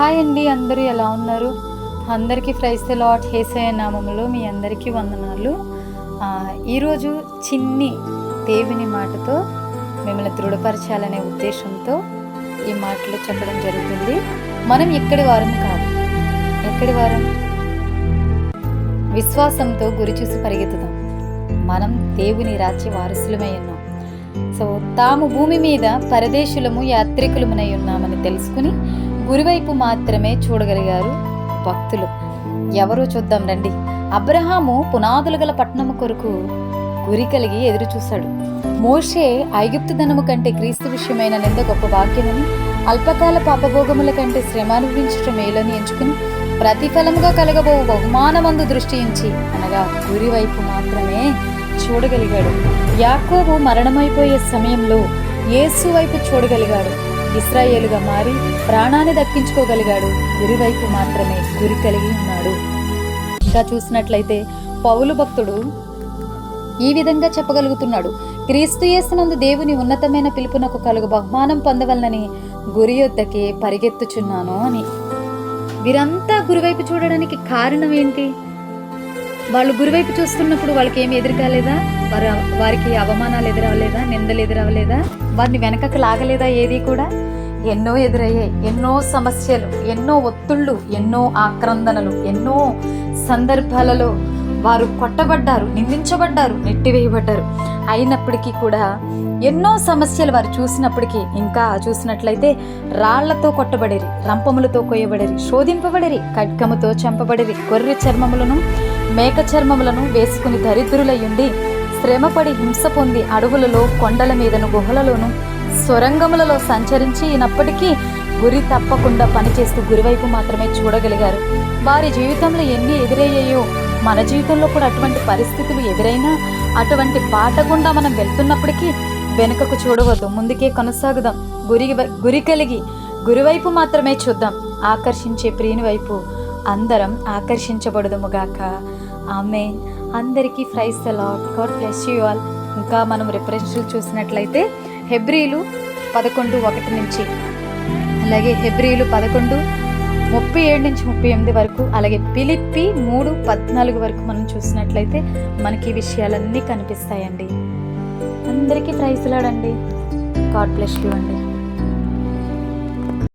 Hi అండి, అందరూ ఎలా ఉన్నారు? అందరికీ ప్రైజ్ ది లార్డ్. యేసయ్య నామములో మీ అందరికీ వందనాలు. ఈరోజు చిన్ని దేవుని మాటతో మిమ్మల్ని దృఢపరచాలనే ఉద్దేశంతో ఈ మాటలు చెప్పడం జరుగుతుంది. మనం ఎక్కడి వారం కాదు, ఎక్కడి వారం? విశ్వాసంతో గురి చూసి పరిగెత్తుదాం. మనం దేవుని రాజ్య వారసులమై ఉన్నాం. సో తాము భూమి మీద పరదేశులము యాత్రికులమునై ఉన్నామని తెలుసుకుని గురివైపు మాత్రమే చూడగలిగారు భక్తులు. ఎవరో చూద్దాం రండి. అబ్రహాము పునాదులు గల పట్టణము కొరకు గురి కలిగి ఎదురు చూశాడు. మోషే ఐగుప్తు ధనము కంటే క్రీస్తు విషయమైన నింద గొప్ప వాక్యమని, అల్పకాల పాపభోగముల కంటే శ్రమ అనుభవించటం మేలని ఎంచుకుని ప్రతిఫలముగా కలగబో బహుమానమందు దృష్టి ఉంచి, అనగా గురివైపు మాత్రమే చూడగలిగాడు. యాకోబు మరణమైపోయే సమయంలో యేసు వైపు చూడగలిగాడు. ఇశ్రాయేలుగా మారి ప్రాణాన్ని దక్కించుకోగలిగాడు. గురివైపు మాత్రమే గురి కలిగి ఉన్నాడు. ఇంకా చూసినట్లయితే పౌలు భక్తుడు ఈ విధంగా చెప్పగలుగుతున్నాడు: క్రీస్తు యేసునందు దేవుని ఉన్నతమైన పిలుపునకు కలుగు బహుమానం పొందవలనని గురి యొద్దకే పరిగెత్తుచున్నాను అని. వీరంతా గురివైపు చూడడానికి కారణం ఏంటి? వాళ్ళు గురివైపు చూస్తున్నప్పుడు వాళ్ళకి ఏమి ఎదురు కాలేదా? వారికి అవమానాలు ఎదురవలేదా? నిందలు ఎదురవలేదా? వారిని వెనకకు లాగలేదా? ఏది కూడా. ఎన్నో ఎదురయ్యాయి. ఎన్నో సమస్యలు, ఎన్నో ఒత్తిళ్ళు, ఎన్నో ఆక్రందనలు, ఎన్నో సందర్భాలలో వారు కొట్టబడ్డారు, నిందించబడ్డారు, నెట్టివేయబడ్డారు. అయినప్పటికీ కూడా ఎన్నో సమస్యలు వారు చూసినప్పటికీ, ఇంకా చూసినట్లయితే రాళ్లతో కొట్టబడిరి, రంపములతో కొయ్యబడిరి, శోధింపబడిరి, ఖడ్గముతో చంపబడిరి, గొర్రె చర్మములను మేక చర్మములను వేసుకుని దరిద్రులయ్యుండి శ్రమపడి హింస పొంది అడవులలో, కొండల మీదను, గుహలలోను, సొరంగములలో సంచరించినప్పటికీ గురి తప్పకుండా పనిచేస్తూ గురివైపు మాత్రమే చూడగలిగారు. వారి జీవితంలో ఎన్ని ఎదురయ్యాయో మన జీవితంలో కూడా అటువంటి పరిస్థితులు ఎదురైనా, అటువంటి బాట గుండా మనం వెళ్తున్నప్పటికీ వెనుకకు చూడవద్దు, ముందుకే కొనసాగుదాం. గురి కలిగి గురివైపు మాత్రమే చూద్దాం. ఆకర్షించే ప్రియుని వైపు అందరం ఆకర్షించబడదుముగాక. ఆమేన్. అందరికీ praise the lord. God bless you all. ఇంకా మనం రిఫరెన్స్లు చూసినట్లయితే హెబ్రీలు 11:1 నుంచి, అలాగే హెబ్రీలు 11:37-38 వరకు, అలాగే ఫిలిప్పీ 3:14 వరకు మనం చూసినట్లయితే మనకి ఈ విషయాలన్నీ కనిపిస్తాయండి. అందరికీ ప్రైజ్ ది లార్డ్ అండి. గాడ్ బ్లెస్ యు అండి.